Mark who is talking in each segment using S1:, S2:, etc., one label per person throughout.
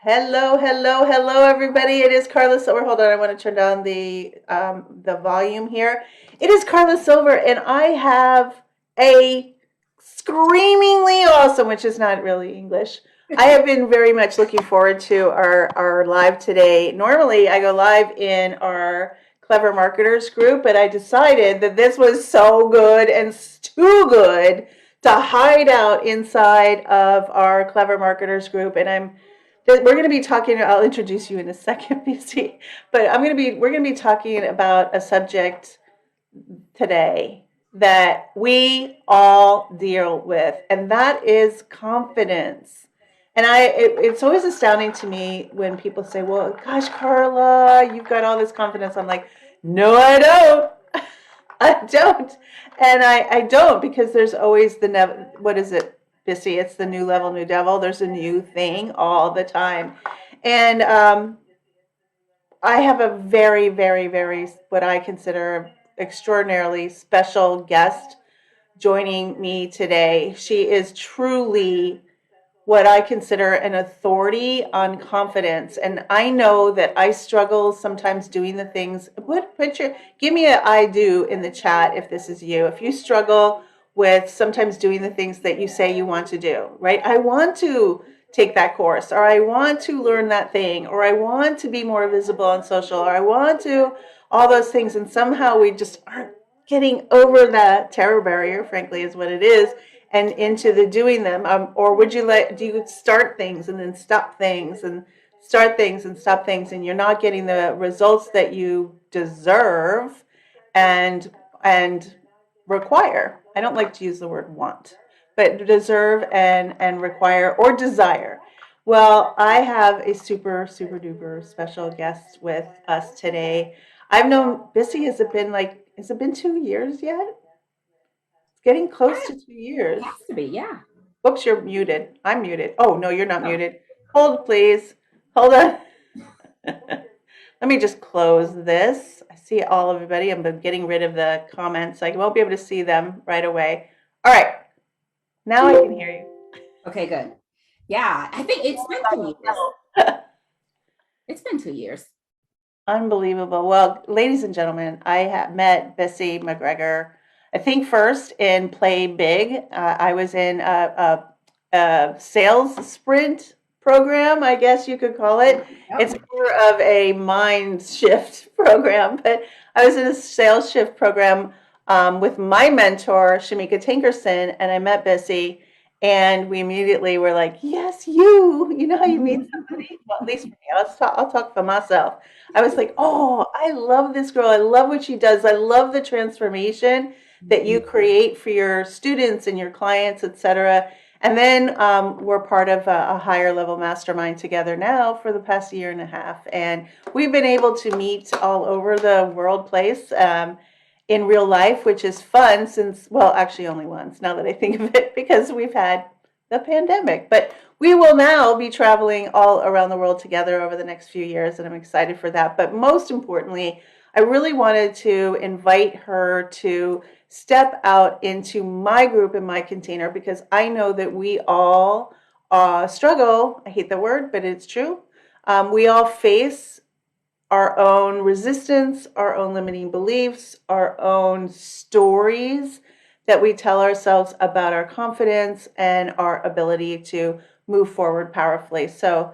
S1: Hello, hello, hello, everybody. It is Carla Silver. Hold on, I want to turn down the volume here. It is Carla Silver, and I have a screamingly awesome, which is not really English. I have been very much looking forward to our live today. Normally, I go live in our Clever Marketers group, but I decided that this was so good and too good to hide out inside of our Clever Marketers group, and we're going to be talking. I'll introduce you in a second, BC. But we're going to be talking about a subject today that we all deal with, and that is confidence. And it's always astounding to me when people say, "Well, gosh, Carla, you've got all this confidence." I'm like, "No, I don't. I don't." And I don't, because there's always what is it, Bissy? It's the new level, new devil. There's a new thing all the time. And I have a very, very, very, what I consider extraordinarily special guest joining me today. She is truly what I consider an authority on confidence. And I know that I struggle sometimes doing the things. Give me a I do in the chat if this is you. If you struggle with sometimes doing the things that you say you want to do, right? I want to take that course, or I want to learn that thing, or I want to be more visible on social, or I want to all those things. And somehow we just aren't getting over that terror barrier, frankly, is what it is, and into the doing them. Or do you start things and then stop things and start things and stop things, and you're not getting the results that you deserve and require. I don't like to use the word want, but deserve and require or desire. Well, I have a super, super duper special guest with us today. I've known Bissy, has it been 2 years yet? It's getting close to 2 years.
S2: It has to be, yeah.
S1: Whoops, you're muted. I'm muted. Oh, no, you're not
S2: Oh,
S1: muted. Hold, please. Hold on. Let me just close this. I see all of everybody. I'm getting rid of the comments. I won't be able to see them right away. All right. Now I can hear
S2: okay, good. Yeah, I think it's been 2 years.
S1: you.
S2: It's been 2 years.
S1: Unbelievable. Well, ladies and gentlemen, I have met Bisi MacGregor, I think first in Play Big. I was in a sales sprint program, I guess you could call it. It's
S2: Yep.
S1: more of a mind shift program, but I was in a sales shift program with my mentor, Shamika Tinkerson, and I met Bisi. And we immediately were like, yes, you. You know how you meet somebody? Well, at least for me. I'll talk for myself. I was like, oh, I love this girl. I love what she does. I love the transformation that you create for your students and your clients, et cetera. And then we're part of a higher level mastermind together now for the past year and a half. And we've been able to meet all over the world place in real life, which is fun since, well, actually only once now that I think of it, because we've had the pandemic. But we will now be traveling all around the world together over the next few years, and I'm excited for that. But most importantly, I really wanted to invite her to step out into my group and my container, because I know that we all struggle. I hate the word, but it's true. We all face our own resistance, our own limiting beliefs, our own stories that we tell ourselves about our confidence and our ability to move forward powerfully. So,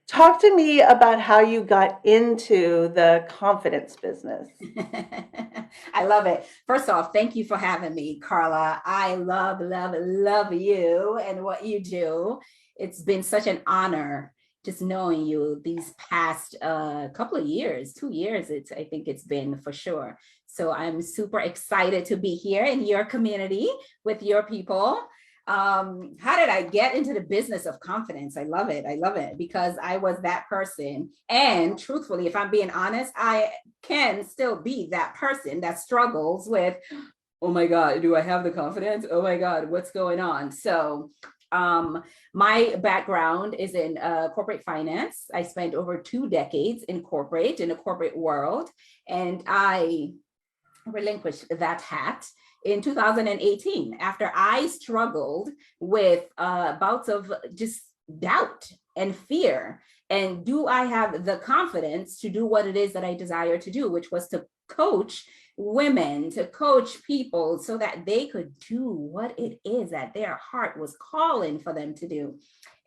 S1: talk to me about how you got into the confidence business.
S2: I love it. First off, thank you for having me, Carla. I love, love, love you and what you do. It's been such an honor just knowing you these past couple of years, 2 years, I think it's been for sure. So I'm super excited to be here in your community with your people. How did I get into the business of confidence? I love it. I love it because I was that person. And truthfully, if I'm being honest, I can still be that person that struggles with, oh my God, do I have the confidence? Oh my God, what's going on? So, my background is in corporate finance. I spent over 2 decades in the corporate world, and I relinquished that hat in 2018 after I struggled with bouts of just doubt and fear. And do I have the confidence to do what it is that I desire to do, which was to coach women, to coach people so that they could do what it is that their heart was calling for them to do.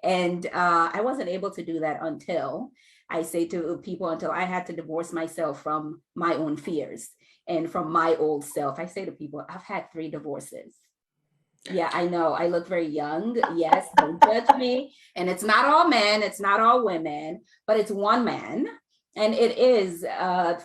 S2: And I wasn't able to do that until I say to people, until I had to divorce myself from my own fears and from my old self. I say to people, I've had 3 divorces. Yeah, I know. I look very young. Yes, don't judge me. And it's not all men, it's not all women, but it's one man. And it is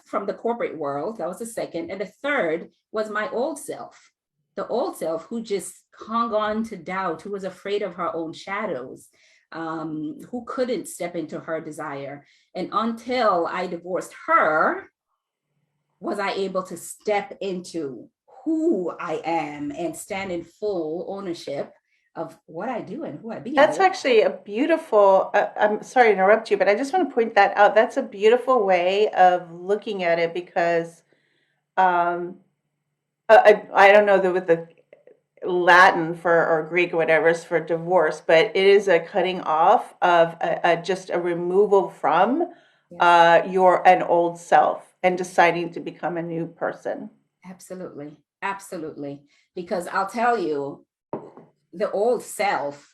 S2: from the corporate world. That was the second. And the third was my old self, the old self who just hung on to doubt, who was afraid of her own shadows, who couldn't step into her desire. And until I divorced her, was I able to step into who I am and stand in full ownership of what I do and who I be.
S1: That's actually a beautiful, I'm sorry to interrupt you, but I just want to point that out. That's a beautiful way of looking at it because I don't know with the Latin for or Greek or whatever is for divorce, but it is a cutting off of just a removal from an old self and deciding to become a new person.
S2: Absolutely. Absolutely. Because I'll tell you, the old self,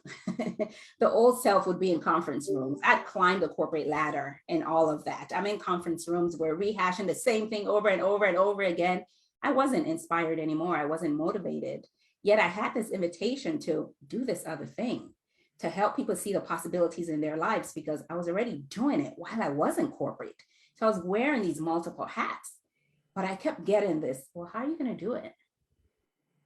S2: the old self would be in conference rooms. I'd climb the corporate ladder and all of that. I'm in conference rooms where rehashing the same thing over and over and over again. I wasn't inspired anymore. I wasn't motivated. Yet I had this invitation to do this other thing, to help people see the possibilities in their lives because I was already doing it while I wasn't corporate. So I was wearing these multiple hats, but I kept getting this, well, how are you going to do it?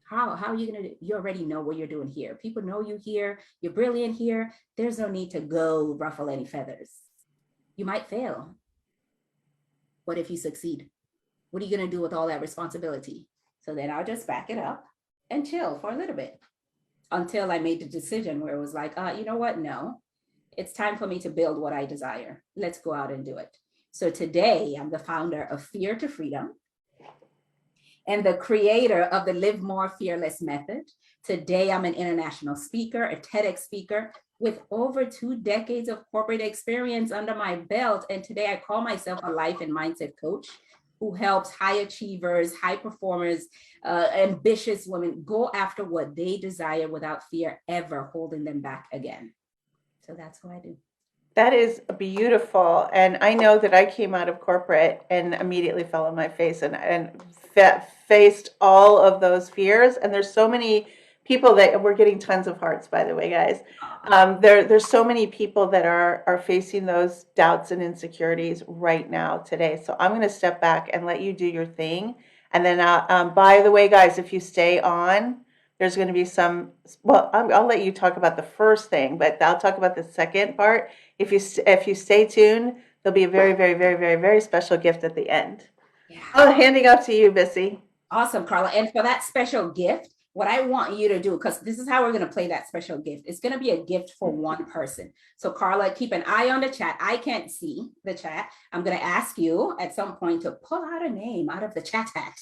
S2: How are you going to do? You already know what you're doing here. People know you here. You're brilliant here. There's no need to go ruffle any feathers. You might fail. What if you succeed? What are you going to do with all that responsibility? So then I'll just back it up and chill for a little bit until I made the decision where it was like, you know what? No, it's time for me to build what I desire. Let's go out and do it. So today I'm the founder of Fear to Freedom and the creator of the Live More Fearless method. Today I'm an international speaker, a TEDx speaker with over 2 decades of corporate experience under my belt. And today I call myself a life and mindset coach who helps high achievers, high performers, ambitious women go after what they desire without fear ever holding them back again. So that's what I do.
S1: That is beautiful. And I know that I came out of corporate and immediately fell on my face and faced all of those fears. And there's so many people that we're getting tons of hearts, by the way, guys. There's so many people that are facing those doubts and insecurities right now today. So I'm going to step back and let you do your thing. And then, by the way, guys, if you stay on, there's going to be some, well, I'll let you talk about the first thing, but I'll talk about the second part. If you stay tuned, there'll be a very, very, very, very, very special gift at the end.
S2: Yeah.
S1: Oh, handing off to you, Bisi.
S2: Awesome, Carla. And for that special gift, what I want you to do, because this is how we're going to play that special gift. It's going to be a gift for one person. So Carla, keep an eye on the chat. I can't see the chat. I'm going to ask you at some point to pull out a name out of the chat hat.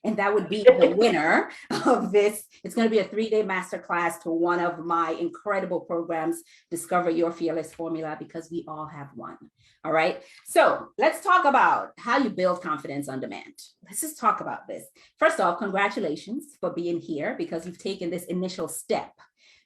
S2: And that would be the winner of this. It's going to be a 3-day masterclass to one of my incredible programs, Discover Your Fearless Formula, because we all have one. All right. So let's talk about how you build confidence on demand. Let's just talk about this. First off, congratulations for being here because you've taken this initial step.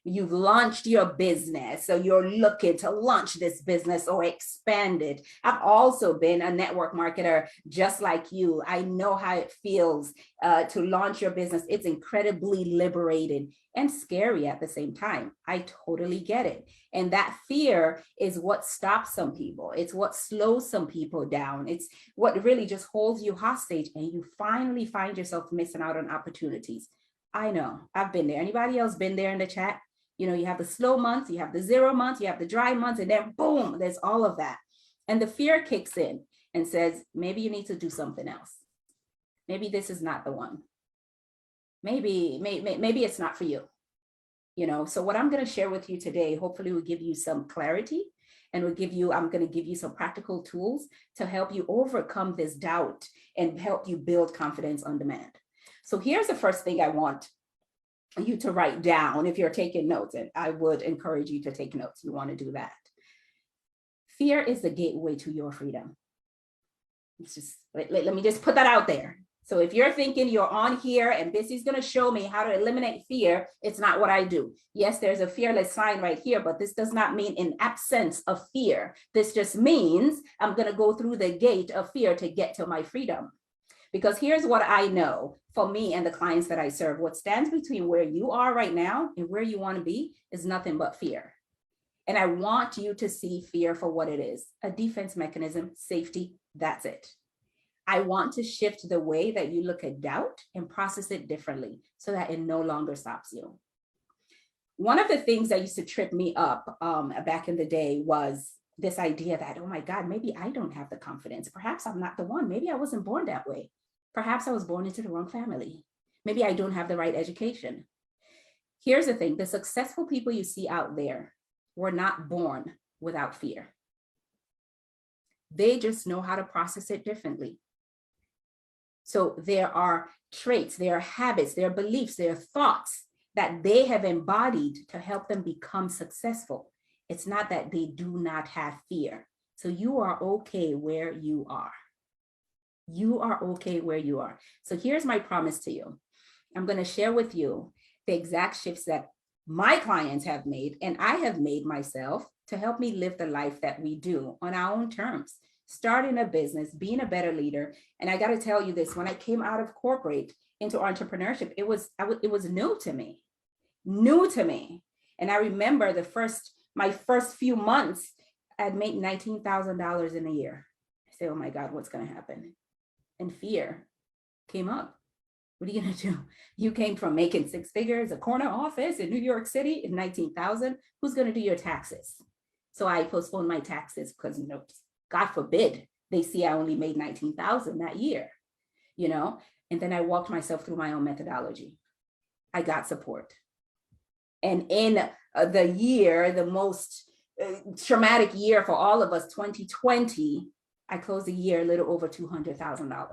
S2: You've launched your business. So you're looking to launch this business or expand it. I've also been a network marketer just like you. I know how it feels to launch your business. It's incredibly liberating and scary at the same time. I totally get it. And that fear is what stops some people. It's what slows some people down. It's what really just holds you hostage and you finally find yourself missing out on opportunities. I know, I've been there. Anybody else been there in the chat? You know, you have the slow months, you have the 0 months, you have the dry months, and then boom, there's all of that. And the fear kicks in and says, maybe you need to do something else. Maybe this is not the one. Maybe it's not for you. You know, so what I'm going to share with you today, hopefully will give you some clarity and I'm going to give you some practical tools to help you overcome this doubt and help you build confidence on demand. So here's the first thing I want you to write down if you're taking notes, and I would encourage you to take notes. You want to do that. Fear is the gateway to your freedom. It's just, let me just put that out there. So if you're thinking you're on here and Bissi's going to show me how to eliminate fear, it's not what I do. Yes, there's a fearless sign right here, but this does not mean an absence of fear. This just means I'm going to go through the gate of fear to get to my freedom. Because here's what I know for me and the clients that I serve, what stands between where you are right now and where you want to be is nothing but fear. And I want you to see fear for what it is, a defense mechanism, safety, that's it. I want to shift the way that you look at doubt and process it differently so that it no longer stops you. One of the things that used to trip me up back in the day was this idea that, oh my God, maybe I don't have the confidence. Perhaps I'm not the one. Maybe I wasn't born that way. Perhaps I was born into the wrong family. Maybe I don't have the right education. Here's the thing, the successful people you see out there were not born without fear. They just know how to process it differently. So there are traits, there are habits, there are beliefs, there are thoughts that they have embodied to help them become successful. It's not that they do not have fear. So you are okay where you are. You are okay where you are. So here's my promise to you. I'm going to share with you the exact shifts that my clients have made and I have made myself to help me live the life that we do on our own terms. Starting a business, being a better leader. And I got to tell you this, when I came out of corporate into entrepreneurship, it was new to me. And I remember my first few months, I'd made $19,000 in a year. I said, oh my God, what's going to happen? And fear came up. What are you going to do? You came from making six figures, a corner office in New York City in 19,000. Who's going to do your taxes? So I postponed my taxes because, God forbid they see I only made 19,000 that year, and then I walked myself through my own methodology. I got support. And in the year, the most traumatic year for all of us, 2020, I closed the year a little over $200,000.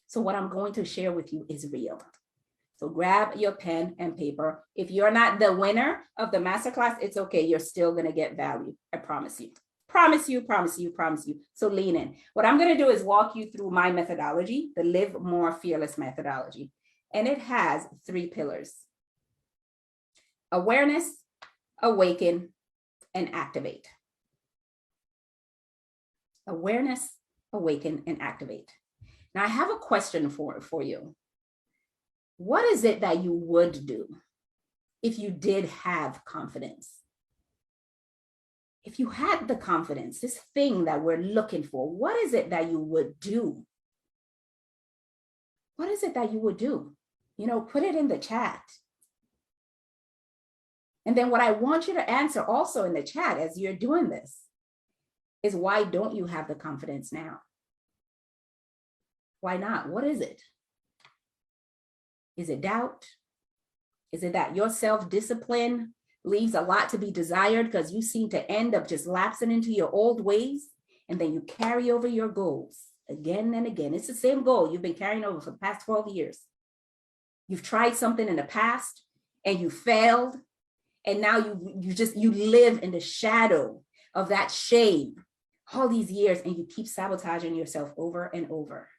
S2: So what I'm going to share with you is real. So grab your pen and paper. If you're not the winner of the masterclass, it's okay. You're still going to get value. I promise you. Promise you. So lean in. What I'm going to do is walk you through my methodology, the Live More Fearless methodology. And it has 3 pillars: awareness, awaken, and activate. Awareness, awaken, and activate. Now I have a question for you. What is it that you would do if you did have confidence? If you had the confidence, this thing that we're looking for, what is it that you would do? What is it that you would do? Put it in the chat. And then what I want you to answer also in the chat as you're doing this is, why don't you have the confidence now? Why not? What is it? Is it doubt? Is it that your self-discipline leaves a lot to be desired because you seem to end up just lapsing into your old ways, and then you carry over your goals again and again? It's the same goal you've been carrying over for the past 12 years. You've tried something in the past and you failed, and now you live in the shadow of that shame all these years, and you keep sabotaging yourself over and over.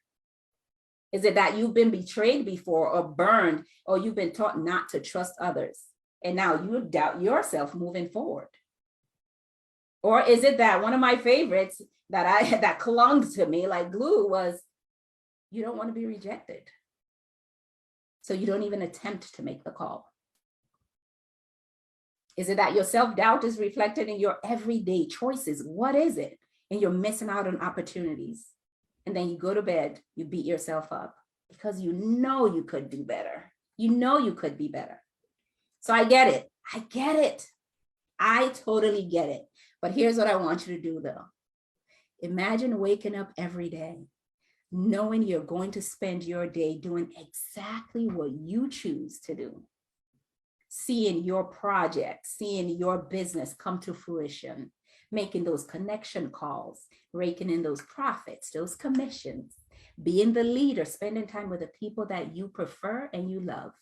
S2: Is it that you've been betrayed before or burned, or you've been taught not to trust others, and now you doubt yourself moving forward? Or is it that one of my favorites that clung to me like glue was, you don't want to be rejected, so you don't even attempt to make the call? Is it that your self-doubt is reflected in your everyday choices? What is it? And you're missing out on opportunities. And then you go to bed, you beat yourself up because you know you could do better. You know you could be better. So I get it. I totally get it. But here's what I want you to do though. Imagine waking up every day, knowing you're going to spend your day doing exactly what you choose to do. Seeing your project, seeing your business come to fruition, making those connection calls, raking in those profits, those commissions, being the leader, spending time with the people that you prefer and you love.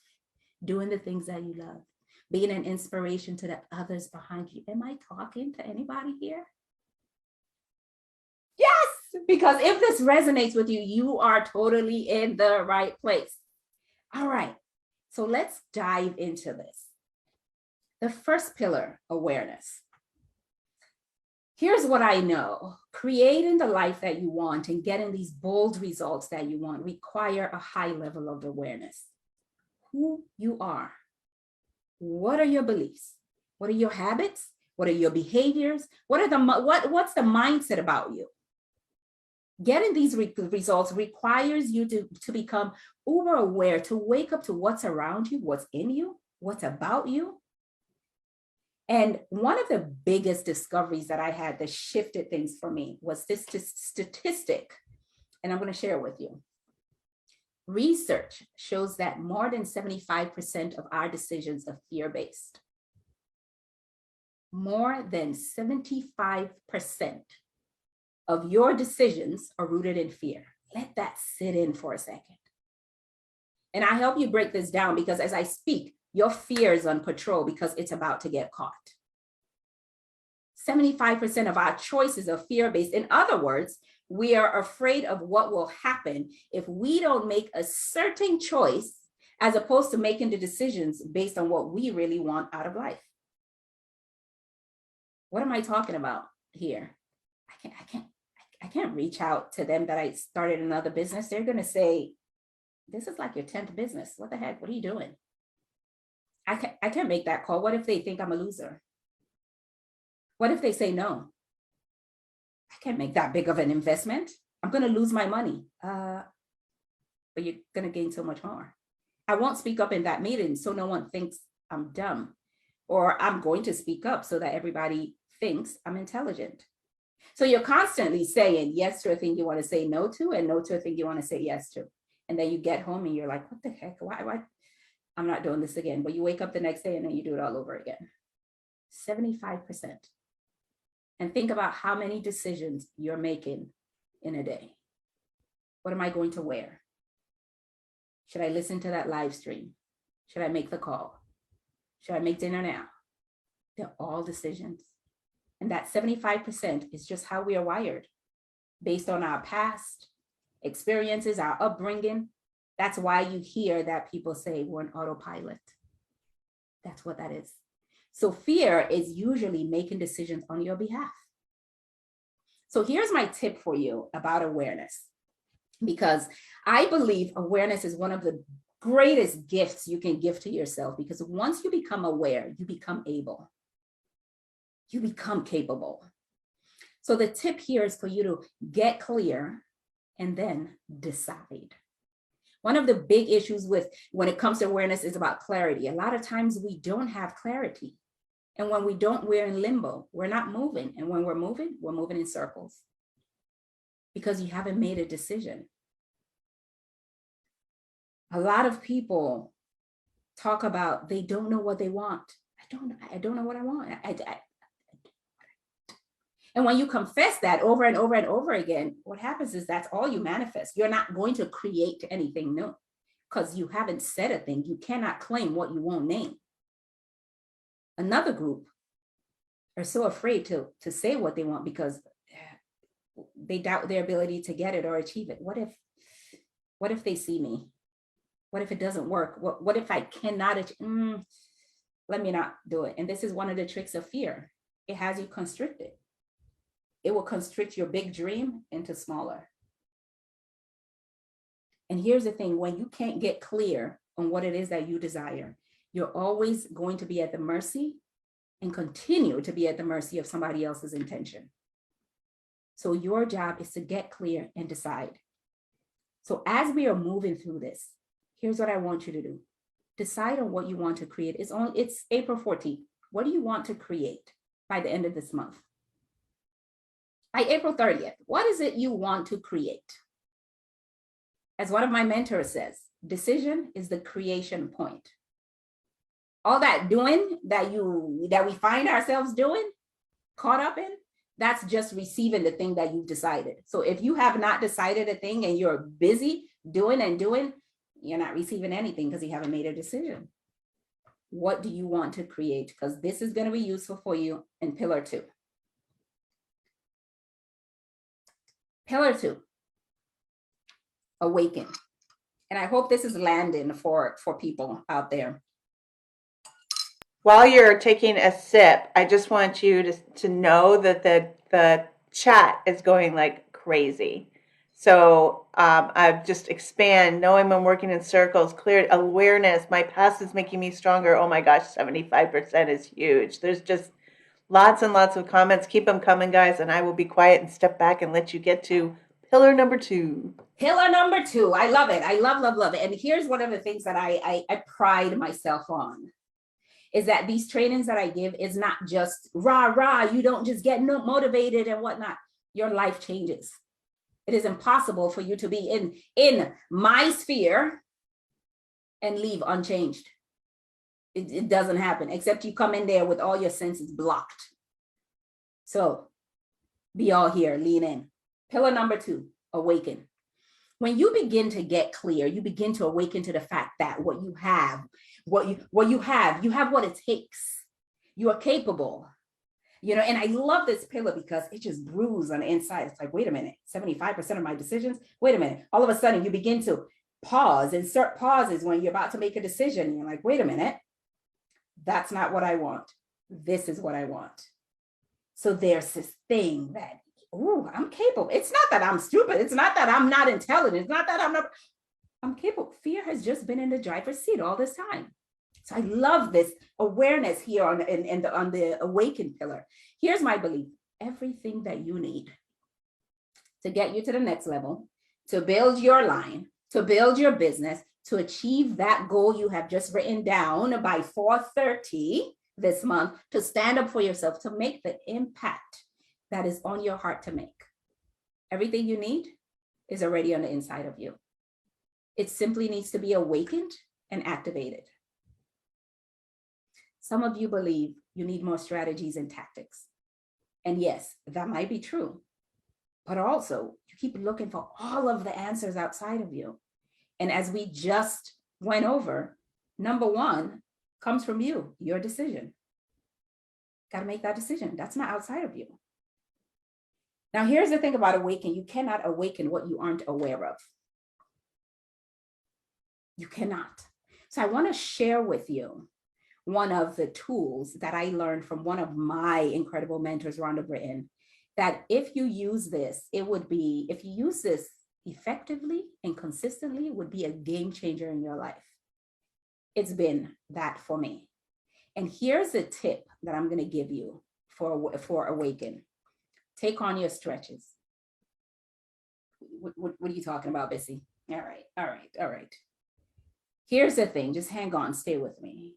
S2: doing the things that you love, being an inspiration to the others behind you. Am I talking to anybody here? Yes, because if this resonates with you, you are totally in the right place. All right, so let's dive into this. The first pillar, awareness. Here's what I know. Creating the life that you want and getting these bold results that you want require a high level of awareness. Who you are. What are your beliefs? What are your habits? What are your behaviors? What's the mindset about you? Getting these results requires you to become uber aware, to wake up to what's around you, what's in you, what's about you. And one of the biggest discoveries that I had that shifted things for me was this statistic, and I'm going to share it with you. Research shows that more than 75% of our decisions are fear-based. More than 75% of your decisions are rooted in fear. Let that sit in for a second. And I help you break this down because as I speak, your fear is on patrol because it's about to get caught. 75% of our choices are fear-based. In other words, we are afraid of what will happen if we don't make a certain choice as opposed to making the decisions based on what we really want out of life. What am I talking about here? I can't reach out to them that I started another business. They're going to say, this is like your 10th business. What the heck? What are you doing? I can't make that call. What if they think I'm a loser? What if they say no? I can't make that big of an investment. I'm going to lose my money. But you're going to gain so much more. I won't speak up in that meeting so no one thinks I'm dumb. Or I'm going to speak up so that everybody thinks I'm intelligent. So you're constantly saying yes to a thing you want to say no to and no to a thing you want to say yes to. And then you get home and you're like, what the heck? Why? I'm not doing this again. But you wake up the next day and then you do it all over again. 75%. And think about how many decisions you're making in a day. What am I going to wear? Should I listen to that live stream? Should I make the call? Should I make dinner now? They're all decisions. And that 75% is just how we are wired based on our past experiences, our upbringing. That's why you hear that people say we're an autopilot. That's what that is. So fear is usually making decisions on your behalf. So here's my tip for you about awareness, because I believe awareness is one of the greatest gifts you can give to yourself, because once you become aware, you become able. You become capable. So the tip here is for you to get clear and then decide. One of the big issues when it comes to awareness is about clarity. A lot of times we don't have clarity. And when we don't, we're in limbo. We're not moving. And when we're moving in circles because you haven't made a decision. A lot of people talk about they don't know what they want. I don't know what I want. And when you confess that over and over and over again, what happens is that's all you manifest. You're not going to create anything new because you haven't said a thing. You cannot claim what you won't name. Another group are so afraid to say what they want because they doubt their ability to get it or achieve it. What if they see me? What if it doesn't work? What if I cannot achieve? Let me not do it. And this is one of the tricks of fear. It has you constricted. It will constrict your big dream into smaller. And here's the thing, when you can't get clear on what it is that you desire, you're always going to be at the mercy and continue to be at the mercy of somebody else's intention. So your job is to get clear and decide. So as we are moving through this, here's what I want you to do. Decide on what you want to create. It's April 14th. What do you want to create by the end of this month? By April 30th, what is it you want to create? As one of my mentors says, decision is the creation point. All that doing that we find ourselves doing, caught up in, that's just receiving the thing that you've decided. So if you have not decided a thing and you're busy doing and doing, you're not receiving anything because you haven't made a decision. What do you want to create? Because this is going to be useful for you in pillar 2. Pillar 2, awaken. And I hope this is landing for people out there.
S1: While you're taking a sip, I just want you to know that the chat is going like crazy. So I've just expand, knowing I'm working in circles, clear awareness, my past is making me stronger. Oh my gosh, 75% is huge. There's just lots and lots of comments. Keep them coming, guys, and I will be quiet and step back and let you get to pillar number 2.
S2: Pillar number 2. I love it. I love it. And here's one of the things that I pride myself on, is that these trainings that I give is not just rah. You don't just get motivated and whatnot. Your life changes. It is impossible for you to be in my sphere and leave unchanged. It doesn't happen, except you come in there with all your senses blocked. So be all here, lean in. Pillar number 2, awaken. When you begin to get clear, you begin to awaken to the fact that what you have what it takes. You are capable. And I love this pillar because it just brews on the inside. It's like, wait a minute, 75% of my decisions. Wait a minute. All of a sudden you begin to pause, insert pauses when you're about to make a decision. You're like, wait a minute, that's not what I want. This is what I want. So there's this thing that, I'm capable. It's not that I'm stupid. It's not that I'm not intelligent. It's not that I'm capable. Fear has just been in the driver's seat all this time. So I love this awareness here on the awaken pillar. Here's my belief. Everything that you need to get you to the next level, to build your line, to build your business, to achieve that goal you have just written down by 4:30 this month, to stand up for yourself, to make the impact that is on your heart to make. Everything you need is already on the inside of you. It simply needs to be awakened and activated. Some of you believe you need more strategies and tactics. And yes, that might be true. But also, you keep looking for all of the answers outside of you. And as we just went over, number 1 comes from you, your decision. Got to make that decision. That's not outside of you. Now, here's the thing about awaken. You cannot awaken what you aren't aware of. You cannot. So I want to share with you one of the tools that I learned from one of my incredible mentors, Rhonda Britton, that if you use this, if you use this effectively and consistently, it would be a game changer in your life. It's been that for me. And here's a tip that I'm going to give you for awaken. Take on your stretches. What are you talking about, Bisi? All right. Here's the thing. Just hang on. Stay with me.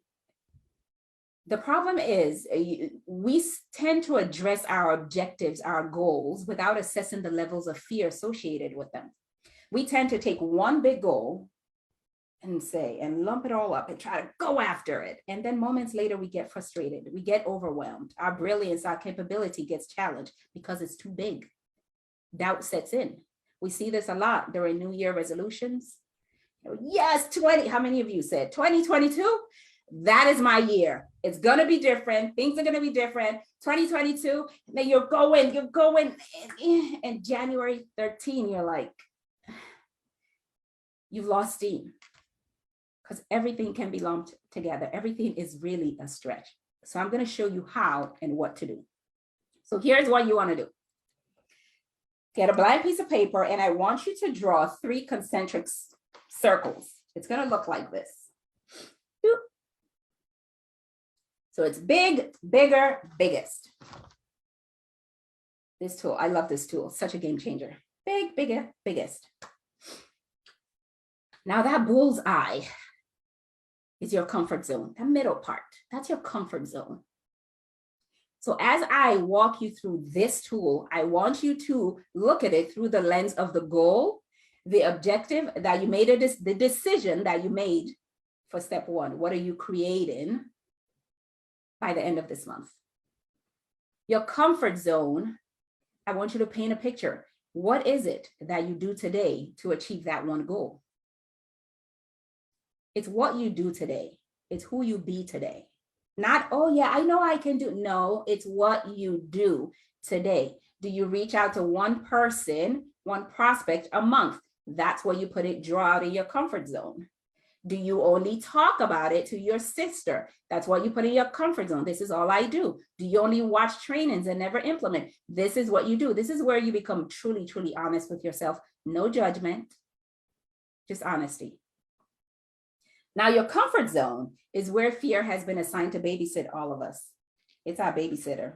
S2: The problem is we tend to address our objectives, our goals, without assessing the levels of fear associated with them. We tend to take one big goal and lump it all up and try to go after it. And then moments later, we get frustrated. We get overwhelmed. Our brilliance, our capability gets challenged because it's too big. Doubt sets in. We see this a lot during New Year resolutions. Yes, how many of you said 2022? That is my year. It's going to be different. Things are going to be different. 2022, then you're going, and January 13, you're like, you've lost steam because everything can be lumped together. Everything is really a stretch. So I'm going to show you how and what to do. So here's what you want to do. Get a blank piece of paper, and I want you to draw 3 concentric circles. It's going to look like this. So it's big, bigger, biggest. This tool, I love this tool, such a game changer. Big, bigger, biggest. Now that bull's eye is your comfort zone, the middle part, that's your comfort zone. So as I walk you through this tool, I want you to look at it through the lens of the goal, the objective that you made, the decision that you made for step 1. What are you creating by the end of this month? Your comfort zone, I want you to paint a picture. What is it that you do today to achieve that one goal? It's what you do today. It's who you be today. Not, oh yeah, I know I can do. No, it's what you do today. Do you reach out to one person, one prospect a month? That's where you put it, draw out of your comfort zone. Do you only talk about it to your sister? That's what you put in your comfort zone. This is all I do. Do you only watch trainings and never implement? This is what you do. This is where you become truly, truly honest with yourself. No judgment, just honesty. Now, your comfort zone is where fear has been assigned to babysit all of us. It's our babysitter.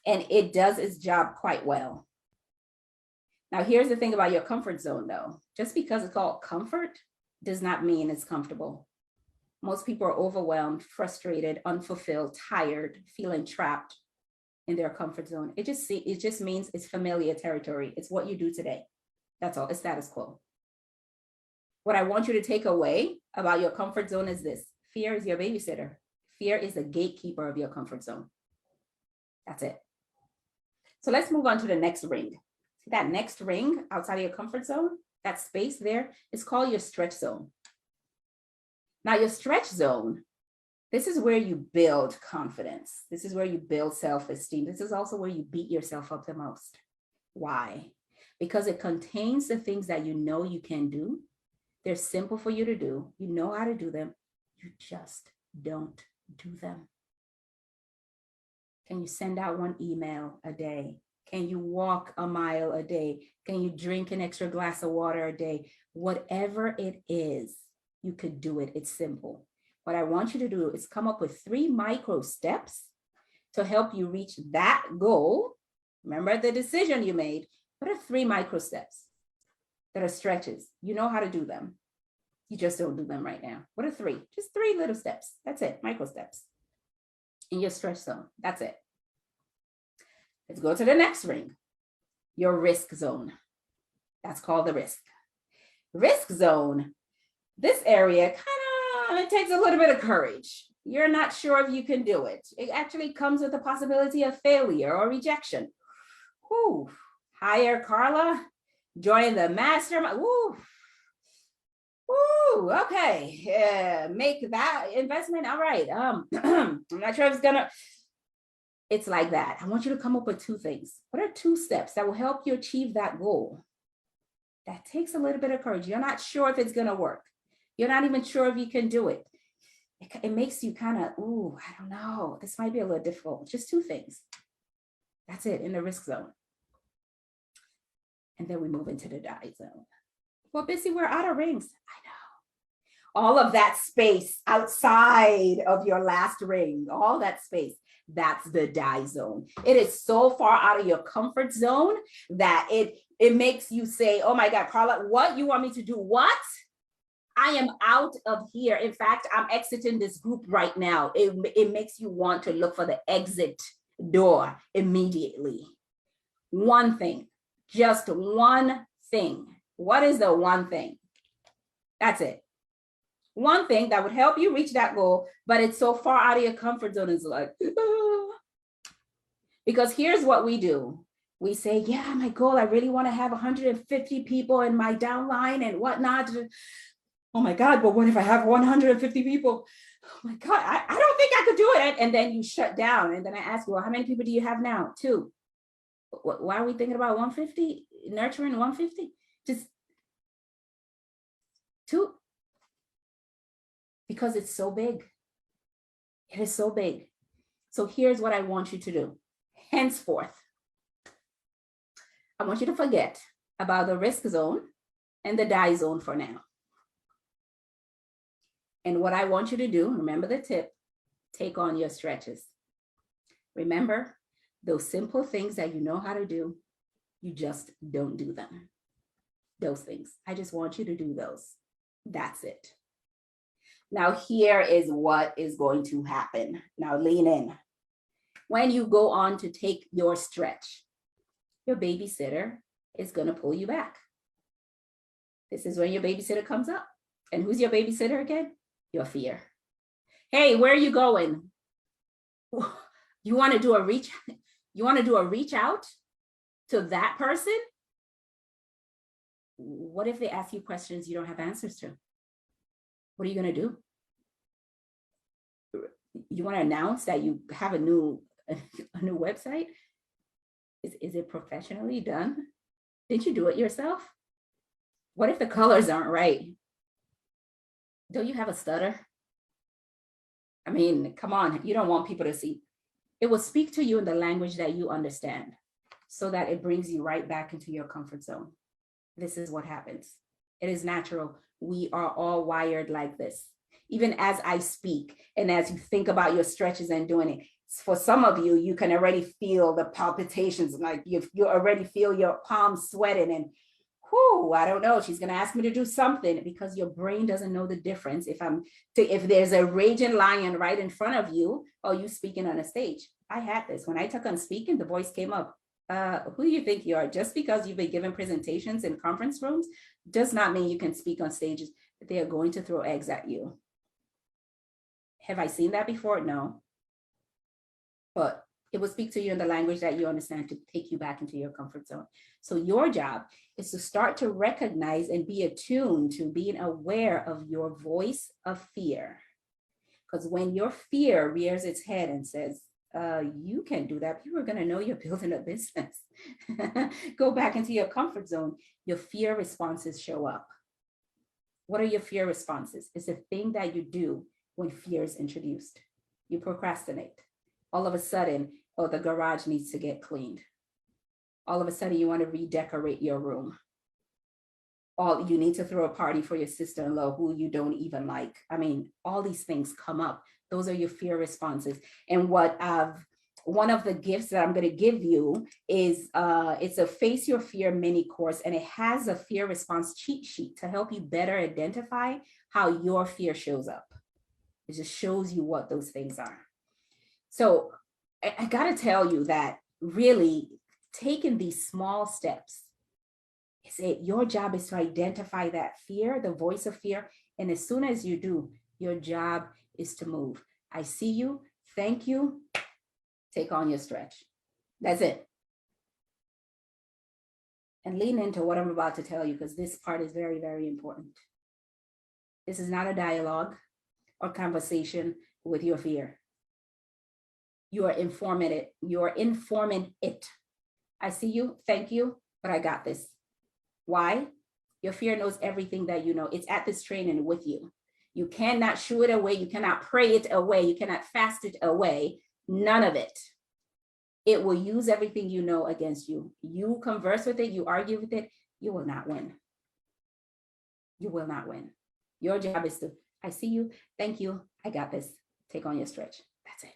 S2: And it does its job quite well. Now, here's the thing about your comfort zone, though. Just because it's called comfort does not mean it's comfortable. Most people are overwhelmed, frustrated, unfulfilled, tired, feeling trapped in their comfort zone. It just means it's familiar territory. It's what you do today. That's all. It's status quo. What I want you to take away about your comfort zone is this. Fear is your babysitter. Fear is the gatekeeper of your comfort zone. That's it. So let's move on to the next ring. See that next ring outside of your comfort zone? That space there is called your stretch zone. Now, your stretch zone, this is where you build confidence. This is where you build self-esteem. This is also where you beat yourself up the most. Why? Because it contains the things that you know you can do. They're simple for you to do. You know how to do them. You just don't do them. Can you send out one email a day? Can you walk a mile a day? Can you drink an extra glass of water a day? Whatever it is, you could do it. It's simple. What I want you to do is come up with 3 micro steps to help you reach that goal. Remember the decision you made. What are 3 micro steps that are stretches? You know how to do them. You just don't do them right now. What are 3? Just 3 little steps. That's it. Micro steps in your stretch zone. That's it. Let's go to the next ring, your risk zone. That's called the risk. Risk zone, this area it takes a little bit of courage. You're not sure if you can do it. It actually comes with the possibility of failure or rejection. Whew. Hire Carla, join the mastermind. Woo. Woo. Okay. Yeah. Make that investment. All right. I'm not sure if it's gonna. It's like that. I want you to come up with 2 things. What are 2 steps that will help you achieve that goal? That takes a little bit of courage. You're not sure if it's going to work. You're not even sure if you can do it. It makes you kind of, ooh, I don't know. This might be a little difficult. Just 2 things. That's it in the risk zone. And then we move into the die zone. Well, Bisi, we're out of rings. I know. All of that space outside of your last ring, all that space. That's the die zone. It is so far out of your comfort zone that it makes you say, oh my God, Carla, what? You want me to do what? I am out of here. In fact, I'm exiting this group right now. It makes you want to look for the exit door immediately. One thing, just one thing. What is the one thing? That's it. One thing that would help you reach that goal, but it's so far out of your comfort zone. It's like, because here's what we do. We say, yeah, my goal, I really want to have 150 people in my downline and whatnot. Oh my God, but what if I have 150 people? Oh my God, I don't think I could do it. And then you shut down. And then I ask you, well, how many people do you have now? 2. Why are we thinking about 150? Nurturing 150? Just 2. Because it's so big. It is so big. So here's what I want you to do. Henceforth, I want you to forget about the risk zone and the die zone for now. And what I want you to do, remember the tip, take on your stretches. Remember those simple things that you know how to do, you just don't do them. Those things. I just want you to do those. That's it. Now, here is what is going to happen. Now, lean in. When you go on to take your stretch, your babysitter is going to pull you back. This is when your babysitter comes up. And who's your babysitter again? Your fear. Hey, where are you going? You want to do a reach? You want to do a reach out to that person? What if they ask you questions you don't have answers to? What are you going to do? You want to announce that you have a new website? Is it professionally done? Did you do it yourself? What if the colors aren't right? Don't you have a stutter? I mean, come on, you don't want people to see. It will speak to you in the language that you understand so that it brings you right back into your comfort zone. This is what happens. It is natural. We are all wired like this. Even as I speak and as you think about your stretches and doing it, for some of you, you can already feel the palpitations, like you already feel your palms sweating and whoo, I don't know, she's going to ask me to do something, because your brain doesn't know the difference. If there's a raging lion right in front of you, or you speaking on a stage. I had this. When I took on speaking, the voice came up. Who do you think you are? Just because you've been given presentations in conference rooms does not mean you can speak on stages. They are going to throw eggs at you. Have I seen that before? No. But it will speak to you in the language that you understand to take you back into your comfort zone. So your job is to start to recognize and be attuned to being aware of your voice of fear. Because when your fear rears its head and says, you can't do that, people are going to know you're building a business. Go back into your comfort zone. Your fear responses show up. What are your fear responses? It's a thing that you do when fear is introduced. You procrastinate. All of a sudden, oh, the garage needs to get cleaned. All of a sudden, you want to redecorate your room. You need to throw a party for your sister-in-law who you don't even like. I mean, all these things come up. Those are your fear responses. And one of the gifts that I'm going to give you is it's a Face Your Fear mini course, and it has a fear response cheat sheet to help you better identify how your fear shows up. It just shows you what those things are. So I got to tell you that really taking these small steps, your job is to identify that fear, the voice of fear. And as soon as you do, your job is to move. I see you. Thank you. Take on your stretch. That's it. And lean into what I'm about to tell you, because this part is very, very important. This is not a dialogue or conversation with your fear. You are informing it. You are informing it. I see you. Thank you. But I got this. Why? Your fear knows everything that you know. It's at this training with you. You cannot shoo it away. You cannot pray it away. You cannot fast it away. None of it. It will use everything you know against you. You converse with it. You argue with it. You will not win. You will not win. Your job is to, I see you. Thank you. I got this. Take on your stretch. That's it.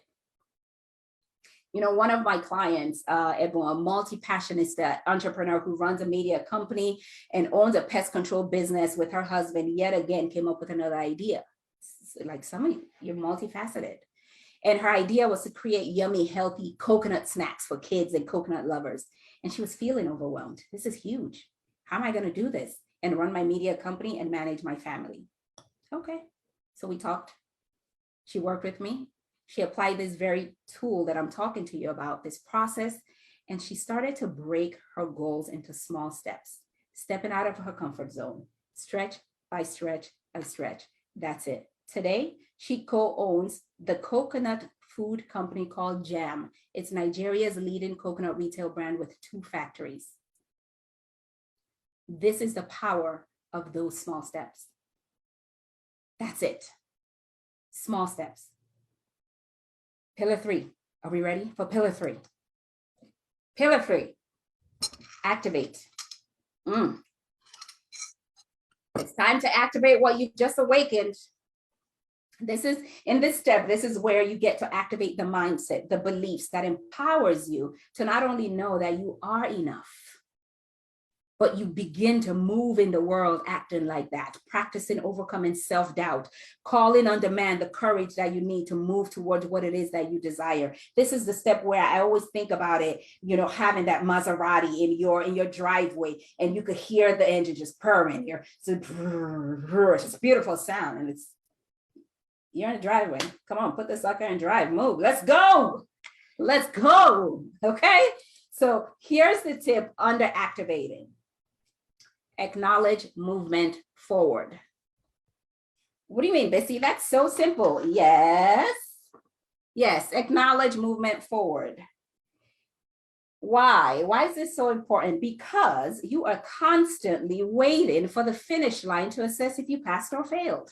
S2: You know, one of my clients, a multi-passionate entrepreneur who runs a media company and owns a pest control business with her husband, yet again came up with another idea. Like some of you, you're multifaceted. And her idea was to create yummy, healthy coconut snacks for kids and coconut lovers. And she was feeling overwhelmed. This is huge. How am I going to do this and run my media company and manage my family? Okay. So we talked. She worked with me. She applied this very tool that I'm talking to you about, this process, and she started to break her goals into small steps, stepping out of her comfort zone, stretch by stretch by stretch. That's it. Today, she co-owns the coconut food company called Jam. It's Nigeria's leading coconut retail brand with 2 factories. This is the power of those small steps. That's it. Small steps. Pillar 3. Are we ready for pillar 3? Pillar 3. Activate. It's time to activate what you've just awakened. This is where you get to activate the mindset, the beliefs that empowers you to not only know that you are enough, but you begin to move in the world acting like that, practicing overcoming self-doubt, calling on demand the courage that you need to move towards what it is that you desire. This is the step where I always think about it, you know, having that Maserati in your driveway, and you could hear the engine just purring here. So it's a beautiful sound, and you're in the driveway. Come on, put the sucker in drive, move. Let's go. Let's go. Okay. So here's the tip under activating. Acknowledge movement forward. What do you mean, Bisi? That's so simple. Yes. Yes, acknowledge movement forward. Why? Why is this so important? Because you are constantly waiting for the finish line to assess if you passed or failed,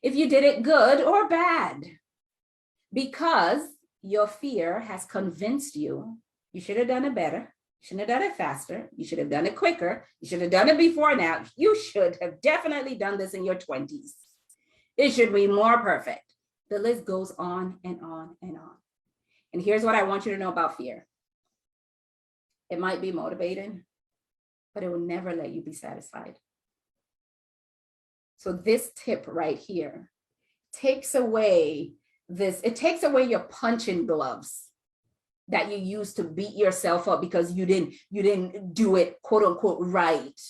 S2: if you did it good or bad, because your fear has convinced you you should have done it better, you should have done it faster, you should have done it quicker, you should have done it before now, you should have definitely done this in your 20s. It should be more perfect. The list goes on and on and on. And here's what I want you to know about fear. It might be motivating, but it will never let you be satisfied. So this tip right here takes away it takes away your punching gloves that you use to beat yourself up because you didn't do it, quote unquote, right.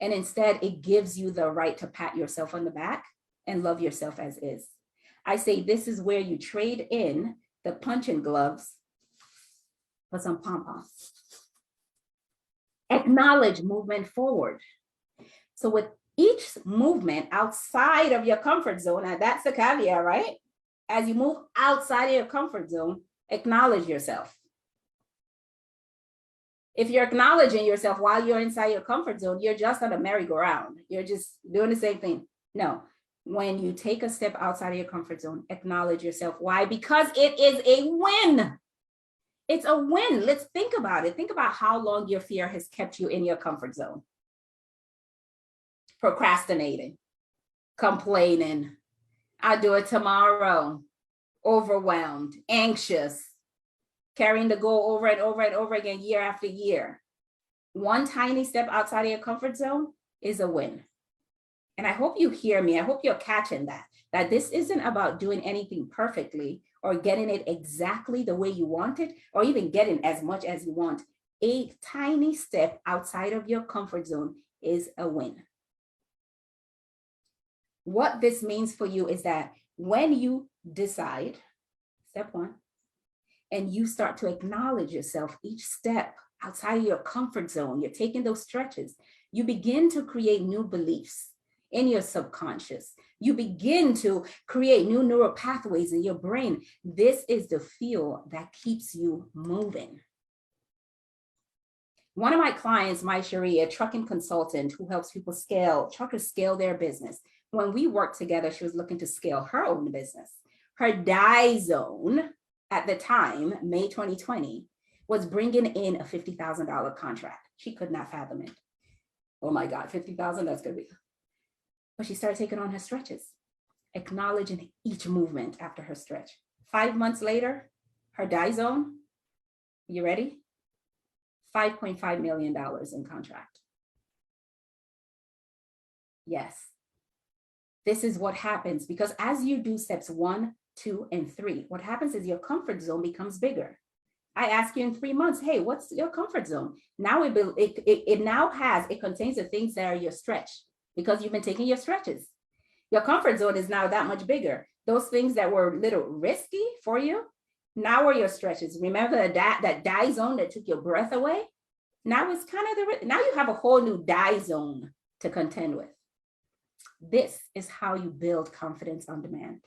S2: And instead, it gives you the right to pat yourself on the back and love yourself as is. I say this is where you trade in the punching gloves for some pom-poms. Acknowledge movement forward. So with each movement outside of your comfort zone, and that's the caveat, right? As you move outside of your comfort zone, acknowledge yourself. If you're acknowledging yourself while you're inside your comfort zone, you're just on a merry-go-round. You're just doing the same thing. No, when you take a step outside of your comfort zone, acknowledge yourself. Why? Because it is a win. It's a win. Let's think about it. Think about how long your fear has kept you in your comfort zone. Procrastinating, complaining, I'll do it tomorrow, overwhelmed, anxious, carrying the goal over and over and over again, year after year. One tiny step outside of your comfort zone is a win. And I hope you hear me. I hope you're catching that this isn't about doing anything perfectly or getting it exactly the way you want it, or even getting as much as you want. A tiny step outside of your comfort zone is a win. What this means for you is that when you decide, step one, and you start to acknowledge yourself each step outside of your comfort zone, you're taking those stretches, you begin to create new beliefs in your subconscious. You begin to create new neural pathways in your brain. This is the fuel that keeps you moving. One of my clients, Mai Cherie, a trucking consultant who helps people truckers scale their business. When we worked together, she was looking to scale her own business. Her die zone at the time, May 2020, was bringing in a $50,000 contract. She could not fathom it. Oh my God, 50,000, that's gonna be. But she started taking on her stretches, acknowledging each movement after her stretch. 5 months later, her die zone, you ready? $5.5 million in contract. Yes. This is what happens because as you do steps 1, 2, and 3, what happens is your comfort zone becomes bigger. I ask you in 3 months, hey, what's your comfort zone? Now it contains the things that are your stretch because you've been taking your stretches. Your comfort zone is now that much bigger. Those things that were a little risky for you, now are your stretches. Remember that die zone that took your breath away? Now it's kind of now you have a whole new die zone to contend with. This is how you build confidence on demand.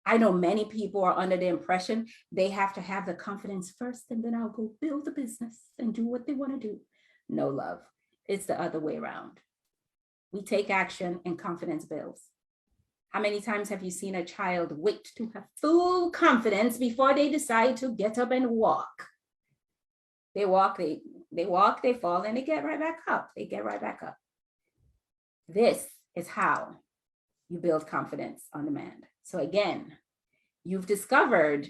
S2: I know many people are under the impression they have to have the confidence first and then I'll go build the business and do what they want to do. No, love. It's the other way around. We take action and confidence builds. How many times have you seen a child wait to have full confidence before they decide to get up and walk? They walk, they fall, and they get right back up. They get right back up. This is how you build confidence on demand. So again, you've discovered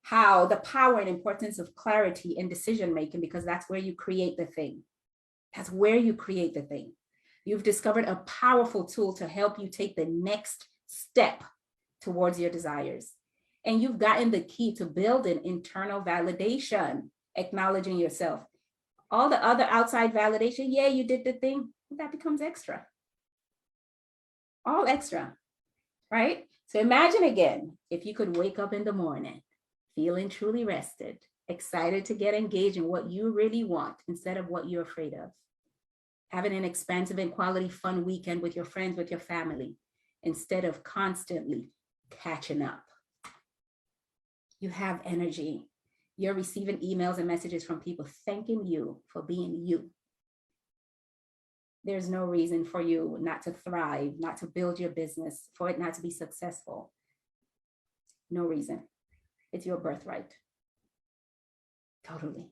S2: how the power and importance of clarity in decision-making, because that's where you create the thing. That's where you create the thing. You've discovered a powerful tool to help you take the next step towards your desires. And you've gotten the key to building internal validation, acknowledging yourself. All the other outside validation, yeah, you did the thing, that becomes extra. All extra, right? So imagine again, if you could wake up in the morning, feeling truly rested, excited to get engaged in what you really want instead of what you're afraid of. Having an expansive and quality fun weekend with your friends, with your family, instead of constantly catching up. You have energy. You're receiving emails and messages from people thanking you for being you. There's no reason for you not to thrive, not to build your business, for it not to be successful. No reason. It's your birthright. Totally.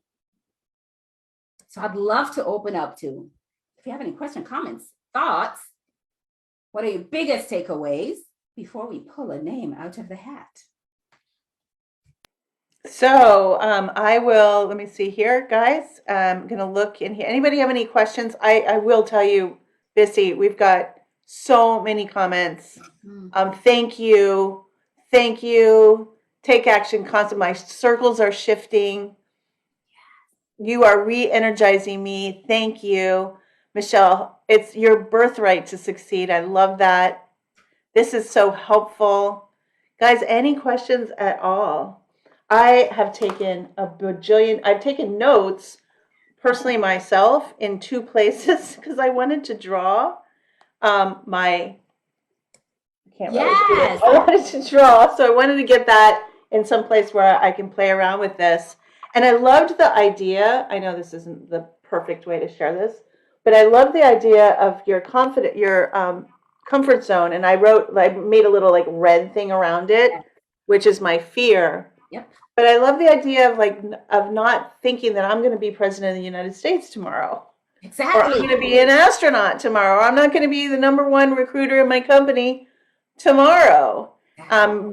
S2: So I'd love to open up to, if you have any questions, comments, thoughts, what are your biggest takeaways before we pull a name out of the hat?
S1: So I will, let me see here, guys. I'm going to look in here. Anybody have any questions? I will tell you, Bisi, we've got so many comments. Thank you. Thank you. Take action constant. My circles are shifting. You are re-energizing me. Thank you. Michelle, it's your birthright to succeed. I love that. This is so helpful. Guys, any questions at all? I have taken a bajillion, I've taken notes personally myself in two places because I wanted to draw my, I can't really see it.
S2: Yes.
S1: I wanted to draw, so I wanted to get that in some place where I can play around with this. And I loved the idea. I know this isn't the perfect way to share this, but I love the idea of your comfort zone. And I made a little like red thing around it, which is my fear.
S2: Yep.
S1: But I love the idea of not thinking that I'm going to be president of the United States tomorrow.
S2: Exactly.
S1: Or I'm going to be an astronaut tomorrow. Or I'm not going to be the #1 recruiter in my company tomorrow.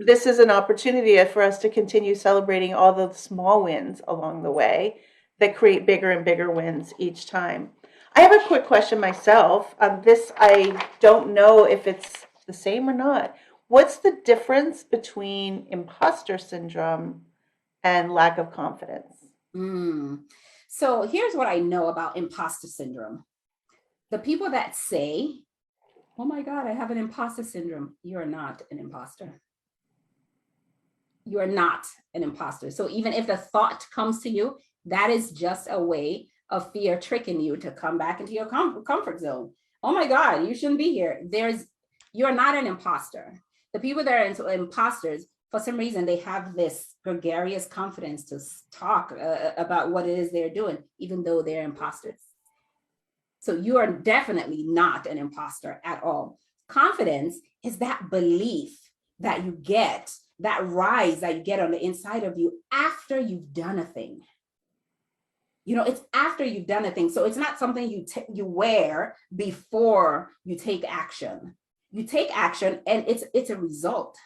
S1: This is an opportunity for us to continue celebrating all the small wins along the way that create bigger and bigger wins each time. I have a quick question myself. This, I don't know if it's the same or not. What's the difference between imposter syndrome and lack of confidence?
S2: So here's what I know about imposter syndrome. The people that say, oh my God, I have an imposter syndrome. You're not an imposter. You are not an imposter. So even if the thought comes to you, that is just a way of fear tricking you to come back into your comfort zone. Oh my God, you shouldn't be here. You're not an imposter. The people that are imposters, for some reason, they have this gregarious confidence to talk about what it is they're doing, even though they're imposters. So you are definitely not an imposter at all. Confidence is that belief that you get, that rise that you get on the inside of you after you've done a thing. You know, it's after you've done a thing. So it's not something you wear before you take action. You take action and it's a result.